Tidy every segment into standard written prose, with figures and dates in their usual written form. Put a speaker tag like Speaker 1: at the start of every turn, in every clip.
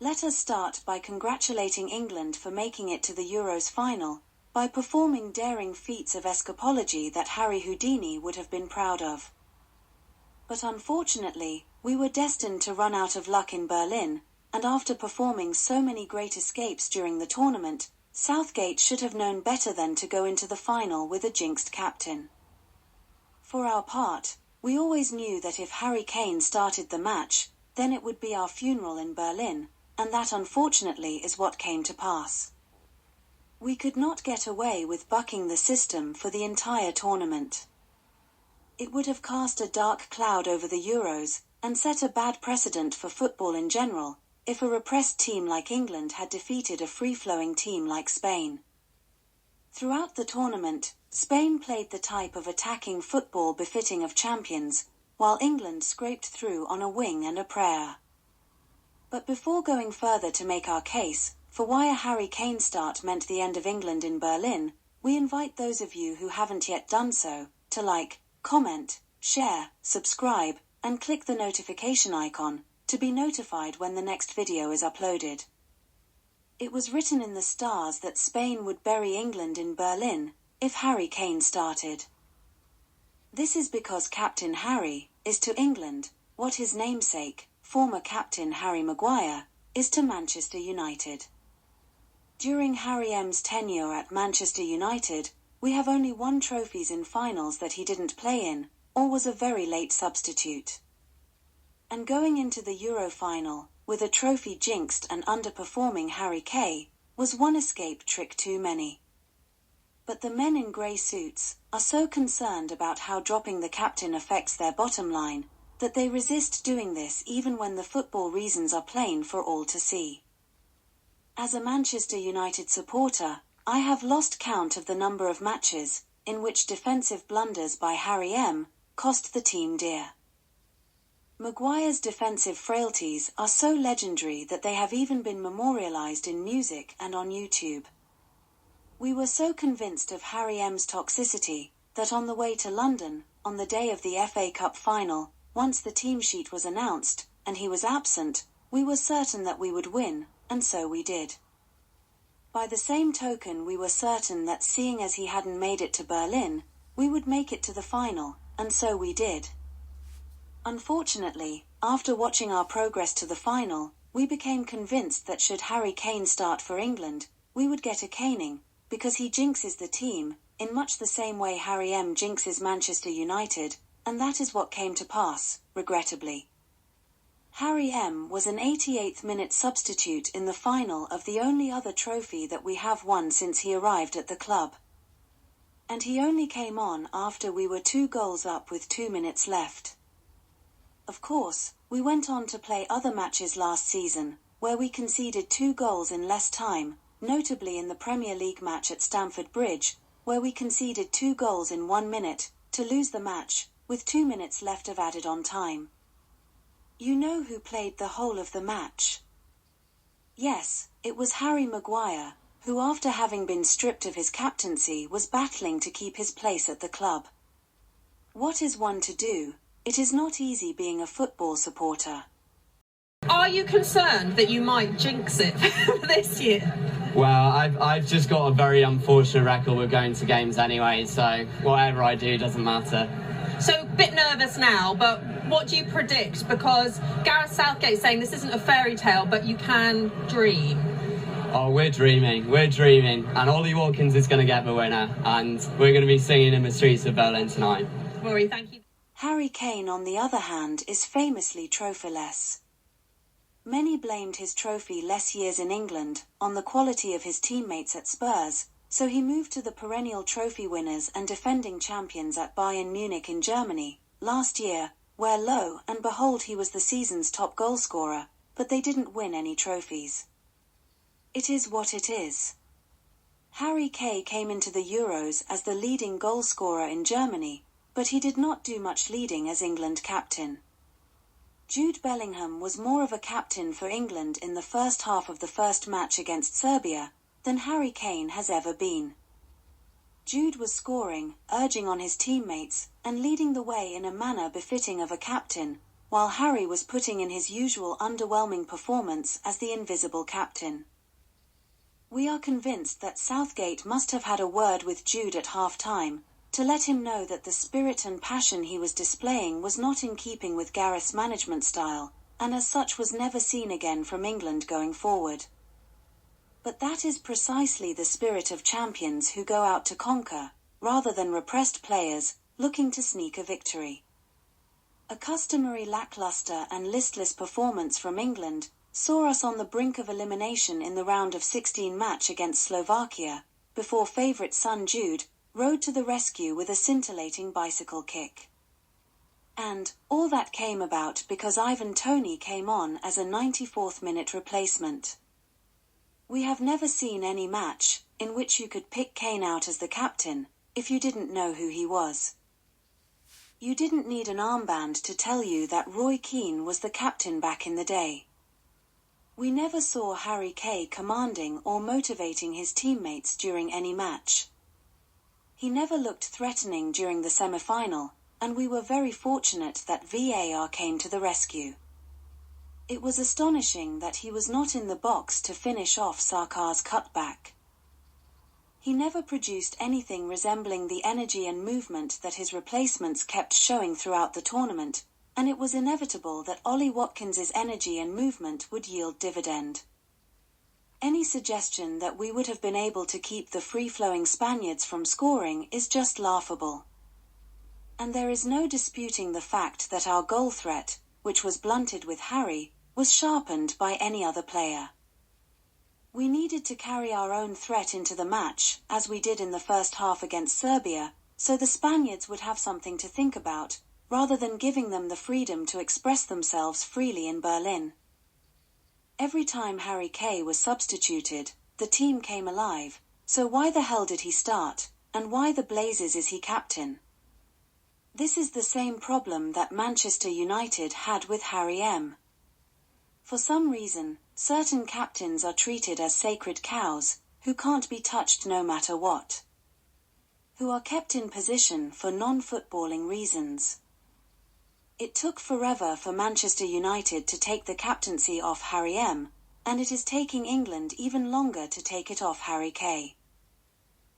Speaker 1: Let us start by congratulating England for making it to the Euros final, by performing daring feats of escapology that Harry Houdini would have been proud of. But unfortunately, we were destined to run out of luck in Berlin, and after performing so many great escapes during the tournament, Southgate should have known better than to go into the final with a jinxed captain. For our part, we always knew that if Harry Kane started the match, then it would be our funeral in Berlin, and that unfortunately is what came to pass. We could not get away with bucking the system for the entire tournament. It would have cast a dark cloud over the Euros, and set a bad precedent for football in general, if a repressed team like England had defeated a free-flowing team like Spain. Throughout the tournament, Spain played the type of attacking football befitting of champions, while England scraped through on a wing and a prayer. But before going further to make our case for why a Harry Kane start meant the end of England in Berlin, we invite those of you who haven't yet done so to like, comment, share, subscribe, and click the notification icon to be notified when the next video is uploaded. It was written in the stars that Spain would bury England in Berlin if Harry Kane started. This is because Captain Harry is to England what his namesake, former captain Harry Maguire, is to Manchester United. During Harry M's tenure at Manchester United, we have only won trophies in finals that he didn't play in, or was a very late substitute. And going into the Euro final, with a trophy jinxed and underperforming Harry Kane, was one escape trick too many. But the men in grey suits are so concerned about how dropping the captain affects their bottom line, that they resist doing this even when the football reasons are plain for all to see. As a Manchester United supporter, I have lost count of the number of matches in which defensive blunders by Harry M cost the team dear. Maguire's defensive frailties are so legendary that they have even been memorialized in music and on YouTube. We were so convinced of Harry M's toxicity that on the way to London, on the day of the FA Cup final, once the team sheet was announced, and he was absent, we were certain that we would win, and so we did. By the same token, we were certain that seeing as he hadn't made it to Berlin, we would make it to the final, and so we did. Unfortunately, after watching our progress to the final, we became convinced that should Harry Kane start for England, we would get a caning, because he jinxes the team, in much the same way Harry M jinxes Manchester United, and that is what came to pass, regrettably. Harry M was an 88th minute substitute in the final of the only other trophy that we have won since he arrived at the club. And he only came on after we were 2 goals up with 2 minutes left. Of course, we went on to play other matches last season, where we conceded 2 goals in less time, notably in the Premier League match at Stamford Bridge, where we conceded 2 goals in 1 minute, to lose the match, with 2 minutes left of added on time. You know who played the whole of the match? Yes, it was Harry Maguire, who after having been stripped of his captaincy was battling to keep his place at the club. What is one to do? It is not easy being a football supporter.
Speaker 2: Are you concerned that you might jinx it this year?
Speaker 3: Well, I've just got a very unfortunate record with going to games anyway, so whatever I do doesn't matter.
Speaker 2: So, a bit nervous now, but what do you predict? Because Gareth Southgate's saying this isn't a fairy tale, but you can dream.
Speaker 3: Oh, we're dreaming, and Ollie Watkins is going to get the winner, and we're going to be singing in the streets of Berlin tonight.
Speaker 2: Rory, thank you.
Speaker 1: Harry Kane, on the other hand, is famously trophyless. Many blamed his trophy-less years in England on the quality of his teammates at Spurs, so he moved to the perennial trophy winners and defending champions at Bayern Munich in Germany last year, where lo and behold he was the season's top goalscorer, but they didn't win any trophies. It is what it is. Harry Kane came into the Euros as the leading goalscorer in Germany, but he did not do much leading as England captain. Jude Bellingham was more of a captain for England in the first half of the first match against Serbia than Harry Kane has ever been. Jude was scoring, urging on his teammates, and leading the way in a manner befitting of a captain, while Harry was putting in his usual underwhelming performance as the invisible captain. We are convinced that Southgate must have had a word with Jude at half-time, to let him know that the spirit and passion he was displaying was not in keeping with Gareth's management style, and as such was never seen again from England going forward. But that is precisely the spirit of champions who go out to conquer, rather than repressed players, looking to sneak a victory. A customary lackluster and listless performance from England saw us on the brink of elimination in the round of 16 match against Slovakia, before favourite son Jude rode to the rescue with a scintillating bicycle kick. And all that came about because Ivan Toney came on as a 94th minute replacement. We have never seen any match in which you could pick Kane out as the captain if you didn't know who he was. You didn't need an armband to tell you that Roy Keane was the captain back in the day. We never saw Harry Kane commanding or motivating his teammates during any match. He never looked threatening during the semi-final, and we were very fortunate that VAR came to the rescue. It was astonishing that he was not in the box to finish off Sarkar's cutback. He never produced anything resembling the energy and movement that his replacements kept showing throughout the tournament, and it was inevitable that Ollie Watkins's energy and movement would yield dividend. Any suggestion that we would have been able to keep the free-flowing Spaniards from scoring is just laughable. And there is no disputing the fact that our goal threat, which was blunted with Harry, was sharpened by any other player. We needed to carry our own threat into the match, as we did in the first half against Serbia, so the Spaniards would have something to think about, rather than giving them the freedom to express themselves freely in Berlin. Every time Harry Kane was substituted, the team came alive, so why the hell did he start, and why the blazes is he captain? This is the same problem that Manchester United had with Harry M. For some reason, certain captains are treated as sacred cows, who can't be touched no matter what. Who are kept in position for non-footballing reasons. It took forever for Manchester United to take the captaincy off Harry M, and it is taking England even longer to take it off Harry Kane.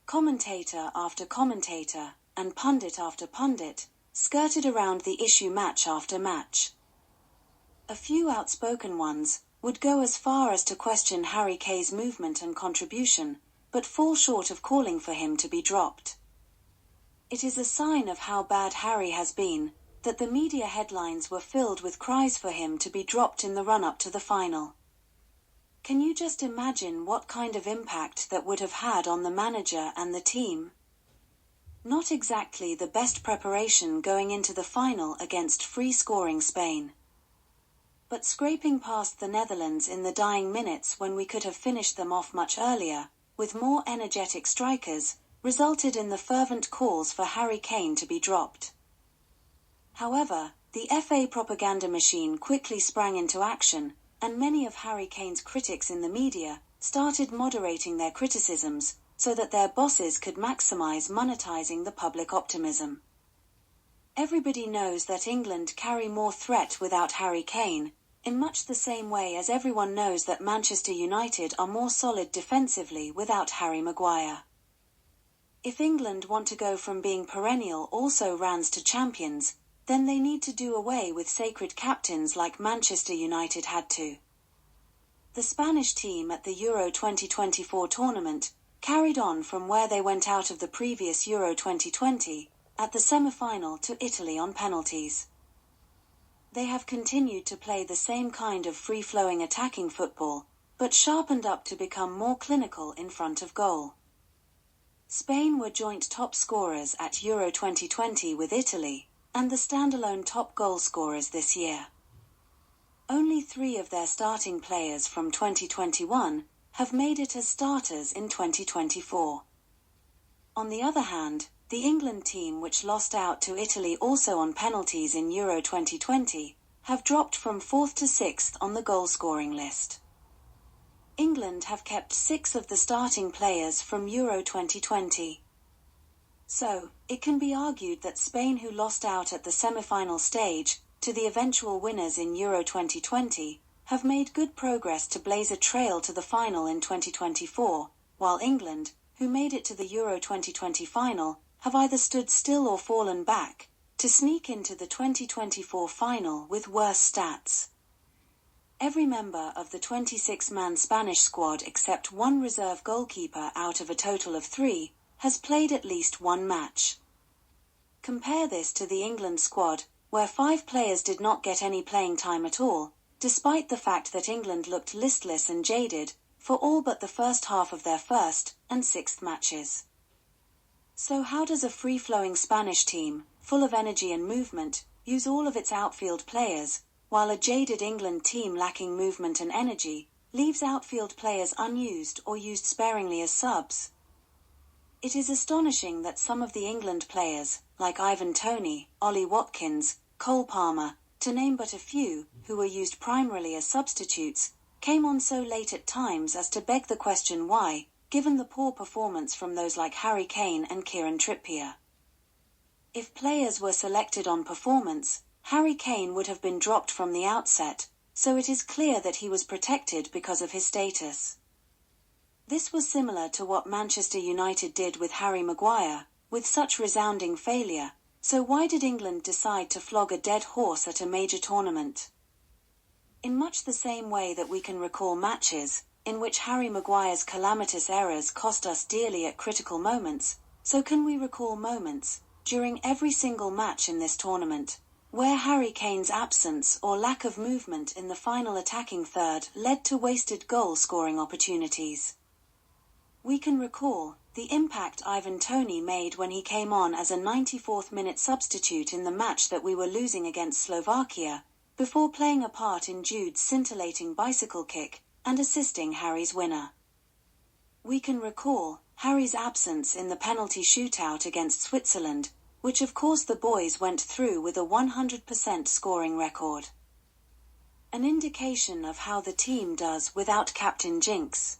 Speaker 1: Commentator after commentator, and pundit after pundit, skirted around the issue match after match. A few outspoken ones would go as far as to question Harry Kane's movement and contribution, but fall short of calling for him to be dropped. It is a sign of how bad Harry has been, that the media headlines were filled with cries for him to be dropped in the run-up to the final. Can you just imagine what kind of impact that would have had on the manager and the team? Not exactly the best preparation going into the final against free-scoring Spain. But scraping past the Netherlands in the dying minutes when we could have finished them off much earlier, with more energetic strikers, resulted in the fervent calls for Harry Kane to be dropped. However, the FA propaganda machine quickly sprang into action, and many of Harry Kane's critics in the media started moderating their criticisms, so that their bosses could maximize monetizing the public optimism. Everybody knows that England carry more threat without Harry Kane, in much the same way as everyone knows that Manchester United are more solid defensively without Harry Maguire. If England want to go from being perennial also-rans to champions, then they need to do away with sacred captains like Manchester United had to. The Spanish team at the Euro 2024 tournament carried on from where they went out of the previous Euro 2020, at the semi-final to Italy on penalties. They have continued to play the same kind of free-flowing attacking football, but sharpened up to become more clinical in front of goal. Spain were joint top scorers at Euro 2020 with Italy, and the standalone top goal scorers this year. Only 3 of their starting players from 2021 have made it as starters in 2024. On the other hand, the England team, which lost out to Italy also on penalties in Euro 2020, have dropped from 4th to 6th on the goal-scoring list. England have kept 6 of the starting players from Euro 2020. So, it can be argued that Spain, who lost out at the semi-final stage, to the eventual winners in Euro 2020, have made good progress to blaze a trail to the final in 2024, while England, who made it to the Euro 2020 final, have either stood still or fallen back, to sneak into the 2024 final with worse stats. Every member of the 26-man Spanish squad except one reserve goalkeeper out of a total of 3, has played at least one match. Compare this to the England squad, where 5 players did not get any playing time at all, despite the fact that England looked listless and jaded for all but the first half of their first and 6th matches. So how does a free-flowing Spanish team, full of energy and movement, use all of its outfield players, while a jaded England team lacking movement and energy leaves outfield players unused or used sparingly as subs? It is astonishing that some of the England players, like Ivan Toney, Ollie Watkins, Cole Palmer, to name but a few, who were used primarily as substitutes, came on so late at times as to beg the question why, given the poor performance from those like Harry Kane and Kieran Trippier. If players were selected on performance, Harry Kane would have been dropped from the outset, so it is clear that he was protected because of his status. This was similar to what Manchester United did with Harry Maguire, with such resounding failure, so why did England decide to flog a dead horse at a major tournament? In much the same way that we can recall matches in which Harry Maguire's calamitous errors cost us dearly at critical moments, so can we recall moments, during every single match in this tournament, where Harry Kane's absence or lack of movement in the final attacking third led to wasted goal-scoring opportunities. We can recall the impact Ivan Toney made when he came on as a 94th-minute substitute in the match that we were losing against Slovakia, before playing a part in Jude's scintillating bicycle kick and assisting Harry's winner. We can recall Harry's absence in the penalty shootout against Switzerland, which of course the boys went through with a 100% scoring record. An indication of how the team does without Captain Jinx.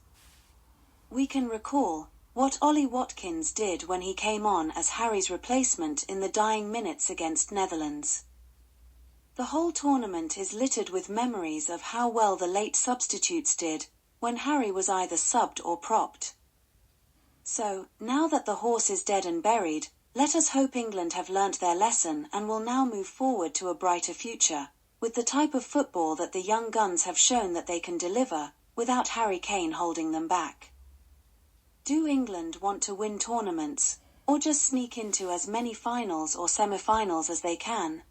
Speaker 1: We can recall what Ollie Watkins did when he came on as Harry's replacement in the dying minutes against Netherlands. The whole tournament is littered with memories of how well the late substitutes did when Harry was either subbed or propped. So, now that the horse is dead and buried, let us hope England have learnt their lesson and will now move forward to a brighter future, with the type of football that the young guns have shown that they can deliver, without Harry Kane holding them back. Do England want to win tournaments, or just sneak into as many finals or semi-finals as they can?